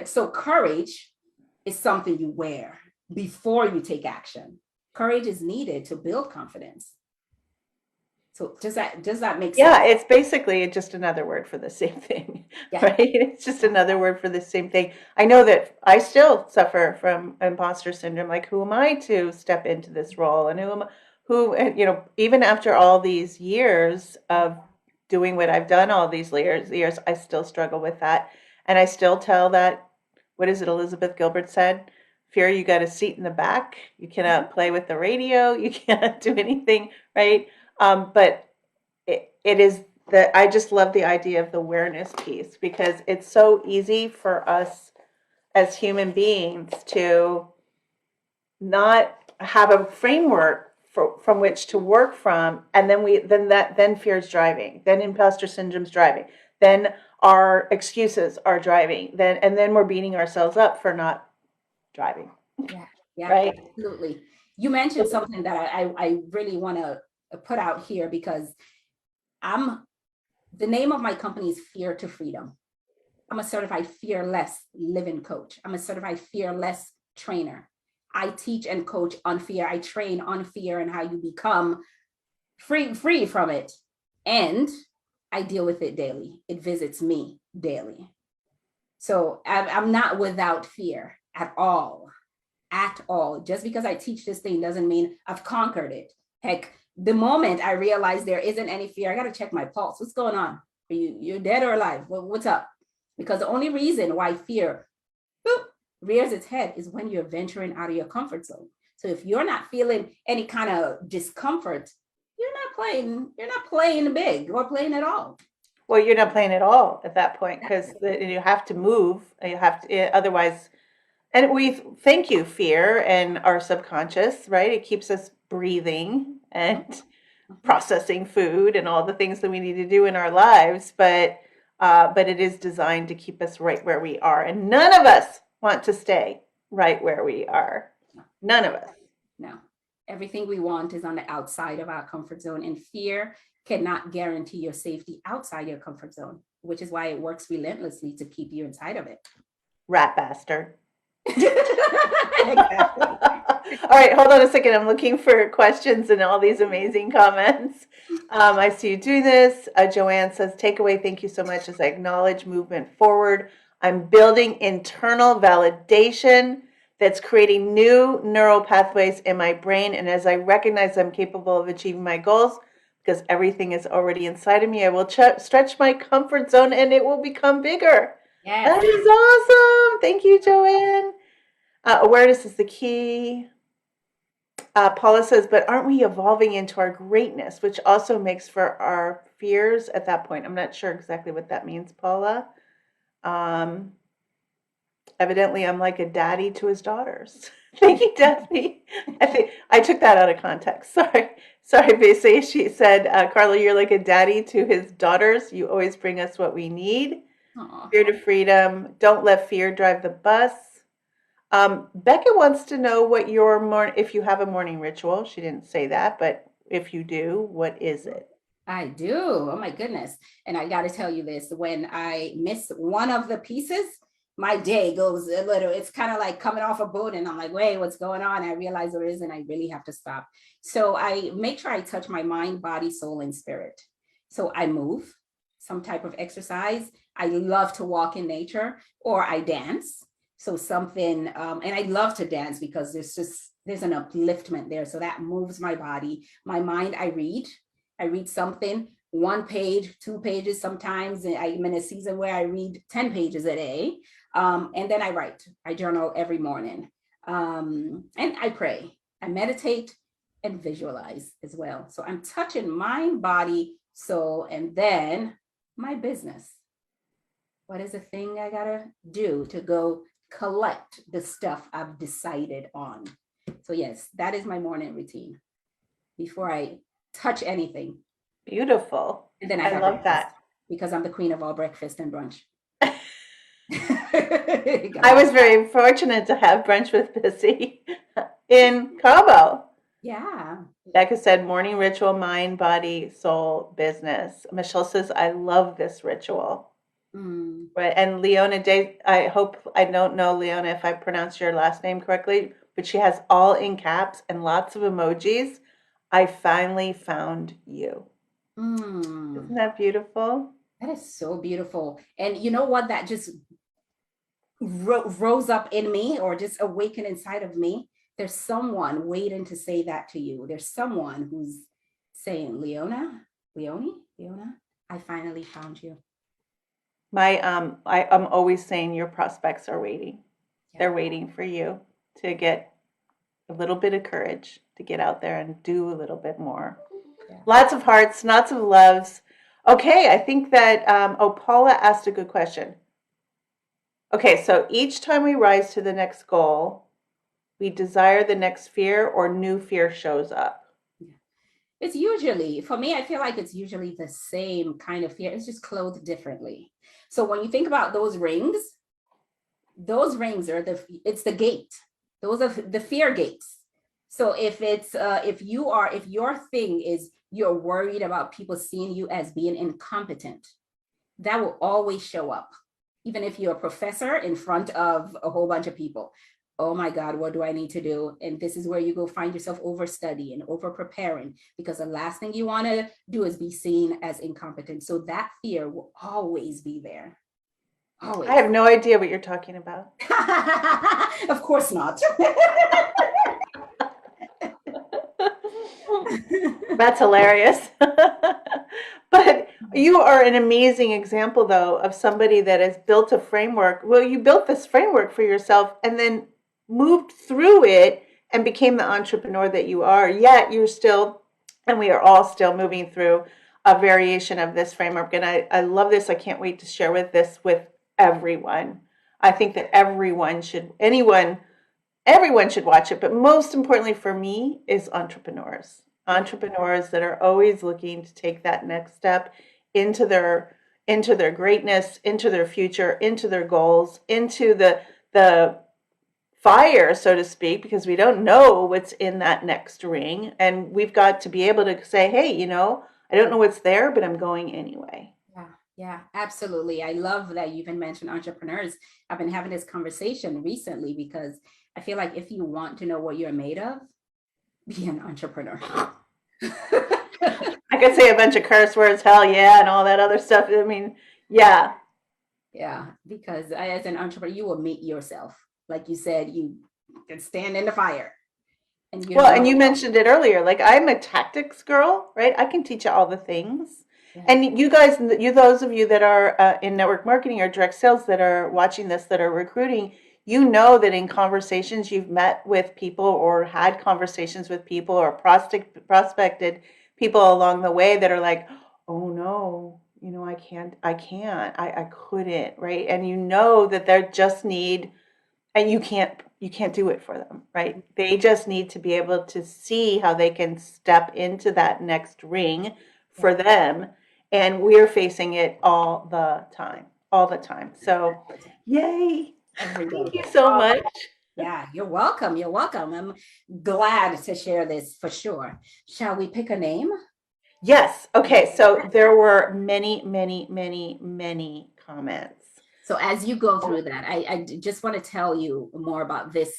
S2: So courage is something you wear before you take action. Courage is needed to build confidence. So does that make sense?
S1: Yeah, it's basically just another word for the same thing,
S2: Yeah.
S1: right? It's just another word for the same thing. I know that I still suffer from imposter syndrome. Like, who am I to step into this role? And you know, even after all these years of doing what I've done all these years, I still struggle with that. And I still tell that, what is it Elizabeth Gilbert said? Fear, you got a seat in the back. You cannot play with the radio. You cannot do anything, right? But it is that I just love the idea of the awareness piece because it's so easy for us as human beings to not have a framework from which to work from, and then fear is driving, then imposter syndrome's driving, then our excuses are driving, and then we're beating ourselves up for not driving.
S2: Yeah,
S1: right?
S2: Absolutely. You mentioned something that I really want to put out here because the name of my company is Fear to Freedom. I'm a certified fearless living coach. I'm a certified fearless trainer. I teach and coach on fear. I train on fear and how you become free from it. And I deal with it daily. It visits me daily. So I'm not without fear at all. At all. Just because I teach this thing doesn't mean I've conquered it. Heck, the moment I realize there isn't any fear, I got to check my pulse. What's going on? You're dead or alive? What's up? Because the only reason why fear rears its head is when you're venturing out of your comfort zone. So if you're not feeling any kind of discomfort, you're not playing big or playing at all.
S1: Well, you're not playing at all at that point because you have to move. You have to, otherwise And we thank you, fear and our subconscious, right? It keeps us breathing and
S2: Mhm.
S1: processing food and all the things that we need to do in our lives. But it is designed to keep us right where we are. And none of us want to stay right where we are.
S2: No,
S1: None of us.
S2: no. Everything we want is on the outside of our comfort zone, and fear cannot guarantee your safety outside your comfort zone, which is why it works relentlessly to keep you inside of it.
S1: Rat bastard.
S2: Exactly.
S1: All right, hold on a second. I'm looking for questions and all these amazing comments. I see you doing this. Joanne says, takeaway, thank you so much as I acknowledge movement forward. I'm building internal validation that's creating new neural pathways in my brain. And as I recognize I'm capable of achieving my goals, because everything is already inside of me, I will stretch my comfort zone and it will become bigger.
S2: Yes.
S1: That is awesome. Thank you, Joanne. Awareness is the key. Paula says, but aren't we evolving into our greatness, which also makes for our fears at that point? I'm not sure exactly what that means, Paula. Um, Evidently, I'm like a daddy to his daughters. Thank you, Daphne. I think I took that out of context. Sorry, Bisi. She said, Carla, you're like a daddy to his daughters. You always bring us what we need.
S2: Aw.
S1: Fear to freedom. Don't let fear drive the bus. Becca wants to know what your if you have a morning ritual. She didn't say that, but if you do, what is it?
S2: I do. Oh my goodness. And I got to tell you this, when I miss one of the pieces, my day goes a little, it's kind of like coming off a boat and I'm like, wait, what's going on? I realize there is, and I really have to stop. So I make sure I touch my mind, body, soul, and spirit. So I move, some type of exercise. I love to walk in nature, or I dance. So something, and I love to dance because there's an upliftment there. So that moves my body. My mind, I read something, one page, 2 pages sometimes. And I'm in a season where I read 10 pages a day. And then I write, I journal every morning. And I pray, I meditate and visualize as well. So I'm touching mind, body, soul, and then my business. What is the thing I gotta do to go collect the stuff I've decided on? So yes, that is my morning routine before I touch anything.
S1: Beautiful.
S2: And then I
S1: I
S2: have
S1: love
S2: breakfast
S1: that.
S2: because I'm the queen of all breakfast and brunch.
S1: I was very fortunate to have brunch with Bissy in Cabo.
S2: Yeah.
S1: Becca said, morning ritual, mind, body, soul, business. Michelle says, I love this ritual.
S2: Mm.
S1: Right. And Leona Day, I hope, I don't know, Leona, if I pronounced your last name correctly, but she has all in caps and lots of emojis. I finally found you. Isn't
S2: Mm.
S1: that beautiful?
S2: That is so beautiful. And you know what? That just rose up in me, or just awakened inside of me. There's someone waiting to say that to you. There's someone who's saying, Leona, I finally found you.
S1: I'm always saying your prospects are waiting.
S2: Yeah.
S1: They're waiting for you to get a little bit of courage to get out there and do a little bit more.
S2: Yeah.
S1: Lots of hearts, lots of loves. Okay, I think that, Paula asked a good question. Okay, so each time we rise to the next goal, we desire the next fear or new fear shows up.
S2: It's usually, for me, I feel like it's usually the same kind of fear. It's just clothed differently. So when you think about those rings are it's the gate. Those are the fear gates. So if your thing is you're worried about people seeing you as being incompetent, that will always show up. Even if you're a professor in front of a whole bunch of people. Oh my God, what do I need to do? And this is where you go find yourself overstudying, over preparing, because the last thing you want to do is be seen as incompetent. So that fear will always be there. Always.
S1: I have no idea what you're talking about.
S2: Of course not.
S1: That's hilarious. But you are an amazing example, though, of somebody that has built a framework. Well, you built this framework for yourself and then moved through it and became the entrepreneur that you are. Yet you're still, and we are all still moving through a variation of this framework. And I love this. I can't wait to share with this with everyone. I think that everyone should watch it, but most importantly for me is entrepreneurs. Entrepreneurs that are always looking to take that next step into their greatness, into their future, into their goals, into the fire, so to speak, because we don't know what's in that next ring. And we've got to be able to say, hey, I don't know what's there, but I'm going anyway.
S2: Yeah, yeah, absolutely. I love that you even mentioned entrepreneurs. I've been having this conversation recently because I feel like if you want to know what you're made of, be an entrepreneur.
S1: I could say a bunch of curse words, hell yeah, and all that other stuff. I mean, yeah.
S2: Yeah, because as an entrepreneur, you will meet yourself. Like you said, you can stand in the fire and you
S1: Well,
S2: don't
S1: and you
S2: know.
S1: mentioned it earlier. Like I'm a tactics girl, right? I can teach you all the things.
S2: Yeah,
S1: And you guys, those of you that are in network marketing or direct sales that are watching this, that are recruiting, you know that in conversations you've met with people or had conversations with people or prospected people along the way that are like, oh no, I couldn't, right? And you know that they just need, and you can't do it for them, right? They just need to be able to see how they can step into that next ring
S2: yeah,
S1: for them, and we're facing it all the time. So yay,
S2: every
S1: thank
S2: day.
S1: you so
S2: Oh,
S1: much.
S2: yeah, you're welcome. You're welcome. I'm glad to share this for sure. Shall we pick a name?
S1: Yes, okay, so there were many, many, many, many comments.
S2: So as you go through that, I just want to tell you more about this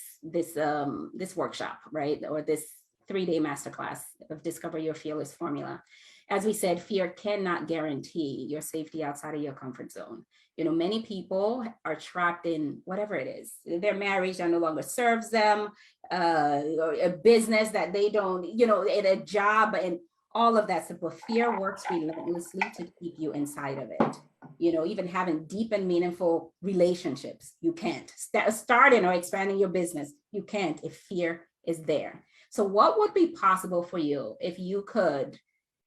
S2: workshop, right? Or this 3-day masterclass of Discover Your Fearless Formula. As we said, fear cannot guarantee your safety outside of your comfort zone. Many people are trapped in whatever it is. Their marriage that no longer serves them, or a business that they don't, in a job and all of that stuff. But fear works relentlessly to keep you inside of it. Even having deep and meaningful relationships, you can't. Starting or expanding your business, you can't if fear is there. So what would be possible for you if you could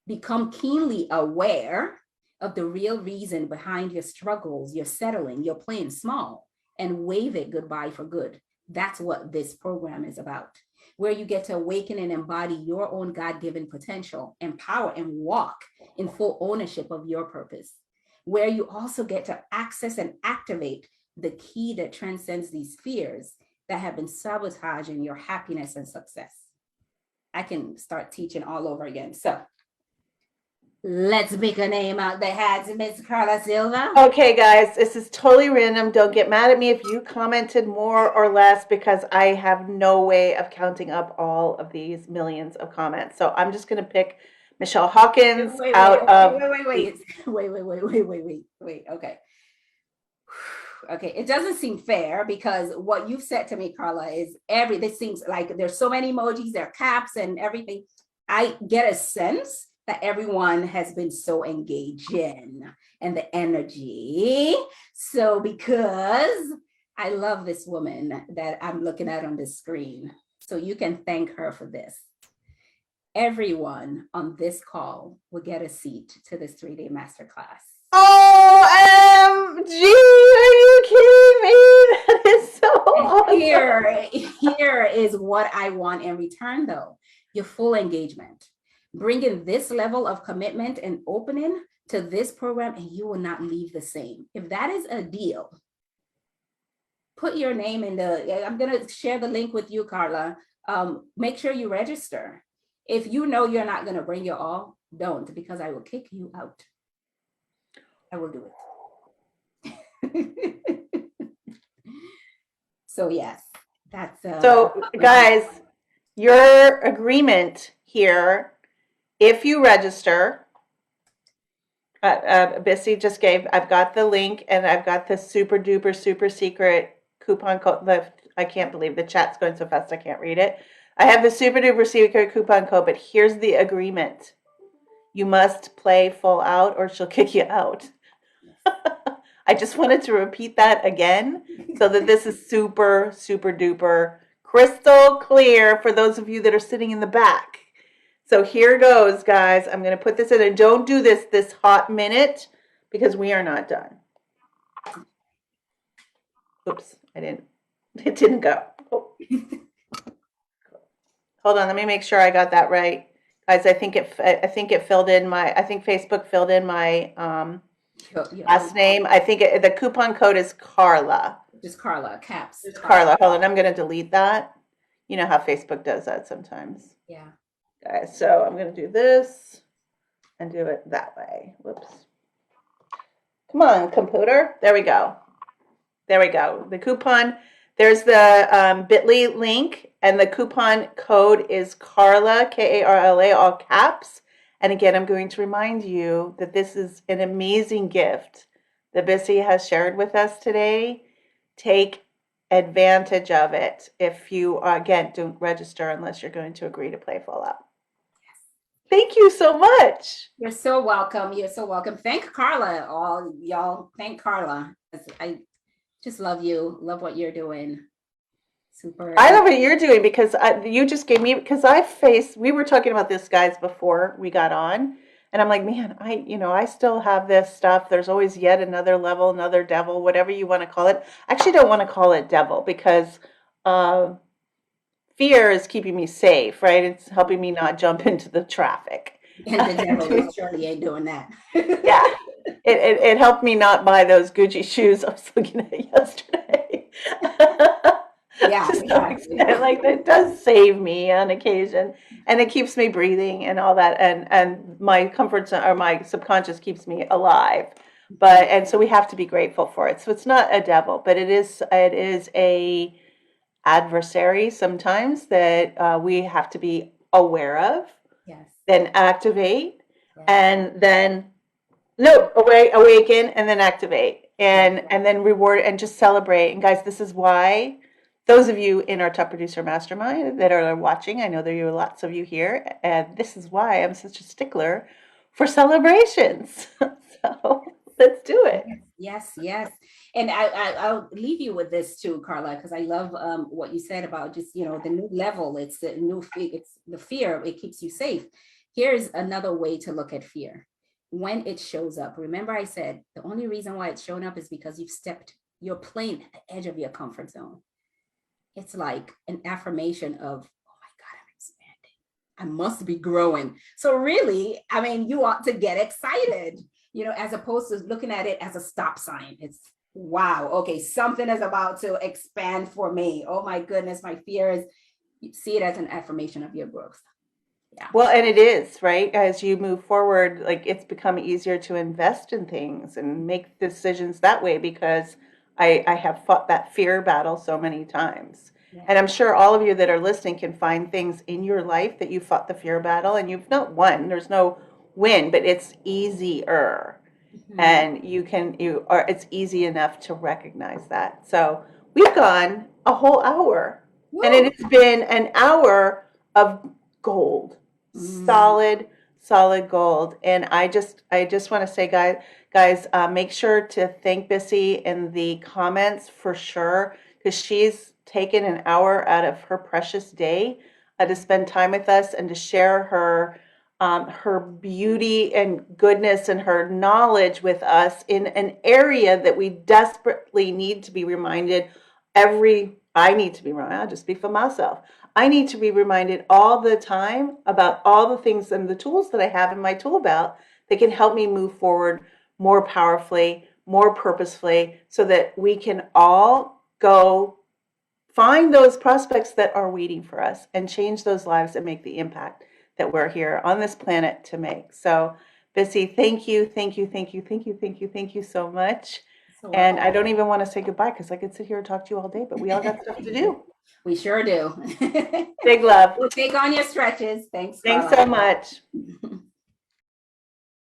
S2: become keenly aware of the real reason behind your struggles, your settling, your playing small, and wave it goodbye for good? That's what this program is about, where you get to awaken and embody your own God-given potential, empower and walk in full ownership of your purpose, where you also get to access and activate the key that transcends these fears that have been sabotaging your happiness and success. I can start teaching all over again. So let's make a name out the hats, Miss Carla Silva.
S1: Okay, guys, this is totally random. Don't get mad at me if you commented more or less because I have no way of counting up all of these millions of comments. So I'm just going to pick Michelle Hawkins
S2: Wait,
S1: out of.
S2: wait. Okay. Okay, it doesn't seem fair because what you've said to me, Carla, is this seems like there's so many emojis, there are caps and everything. I get a sense that everyone has been so engaging and the energy. So because I love this woman that I'm looking at on the screen, so you can thank her for this. Everyone on this call will get a seat to this 3-day masterclass.
S1: OMG, are you kidding me? That is so awesome.
S2: Here is what I want in return, though. Your full engagement. Bringing this level of commitment and opening to this program, and you will not leave the same. If that is a deal, put your name in I'm going to share the link with you, Carla. Make sure you register. If you know you're not going to bring your all, don't, because I will kick you out. I will do it. So yes, that's
S1: so guys, your agreement here, if you register, Bisi just gave, I've got the link and I've got the super duper super secret coupon code. I can't believe the chat's going so fast I can't read it. I have the super duper secret coupon code, but here's the agreement. You must play full out or she'll kick you out. I just wanted to repeat that again so that this is super, super duper crystal clear for those of you that are sitting in the back. So here goes, guys. I'm going to put this in, and don't do this hot minute because we are not done. Oops, it didn't go. Oh, hold on, let me make sure I got that right. Guys, I think it filled in I think Facebook filled in my last name. I think the coupon code is Carla.
S2: Just Carla, caps.
S1: It's Carla. Hold on, I'm going to delete that. You know how Facebook does that sometimes.
S2: Yeah.
S1: Guys, so I'm going to do this and do it that way. Whoops. Come on, computer. There we go. There we go. The coupon, there's the bit.ly link, and the coupon code is Carla, Karla, all caps. And again, I'm going to remind you that this is an amazing gift that Bisi has shared with us today. Take advantage of it if you, again, don't register unless you're going to agree to play full up. Thank you so much.
S2: You're so welcome. You're so welcome. Thank Carla, all y'all. Thank Carla. I just love you. Love what you're doing. Super.
S1: I love what you're doing because you just gave me, because we were talking about this, guys, before we got on. And I'm like, man, I still have this stuff. There's always yet another level, another devil, whatever you want to call it. I actually don't want to call it devil because fear is keeping me safe, right? It's helping me not jump into the traffic.
S2: And the devil surely ain't doing that.
S1: Yeah. It helped me not buy those Gucci shoes I was looking at yesterday.
S2: Yeah,
S1: exactly. Like that does save me on occasion, and it keeps me breathing and all that, and my comfort zone or my subconscious keeps me alive. And so we have to be grateful for it. So it's not a devil, but it is a adversary sometimes that we have to be aware of.
S2: Yes.
S1: Then activate, and then awaken, and then activate, and then reward, and just celebrate. And guys, this is why those of you in our Top Producer Mastermind that are watching, I know there are lots of you here, and this is why I'm such a stickler for celebrations. So let's do it.
S2: Yes, yes. And I'll leave you with this too, Carla, because I love what you said about just, the new level. It's the fear, it keeps you safe. Here's another way to look at fear. When it shows up, remember I said, the only reason why it's showing up is because you're playing at the edge of your comfort zone. It's like an affirmation of, oh my God, I'm expanding. I must be growing. So really, you ought to get excited, as opposed to looking at it as a stop sign. It's, wow, okay, something is about to expand for me. Oh my goodness, my fears. You see it as an affirmation of your growth. Yeah.
S1: Well, and it is, right? As you move forward, like it's become easier to invest in things and make decisions that way because I have fought that fear battle so many times. Yeah. And I'm sure all of you that are listening can find things in your life that you fought the fear battle and you've not won. There's no win, but it's easier. Mm-hmm. And it's easy enough to recognize that. So we've gone a whole hour. Woo. And it has been an hour of gold. Mm. Solid gold. And I just want to say, guys, make sure to thank Bisi in the comments for sure, because she's taken an hour out of her precious day to spend time with us and to share her beauty and goodness and her knowledge with us in an area that we desperately need to be reminded. I need to be reminded. I'll just speak for myself. I need to be reminded all the time about all the things and the tools that I have in my tool belt that can help me move forward more powerfully, more purposefully, so that we can all go find those prospects that are waiting for us and change those lives and make the impact that we're here on this planet to make. So, Bisi, thank you so much. And I don't even want to say goodbye because I could sit here and talk to you all day, but we all got stuff to do.
S2: We sure do.
S1: Big love.
S2: We'll take on your stretches. Thanks,
S1: Carla. Thanks so much.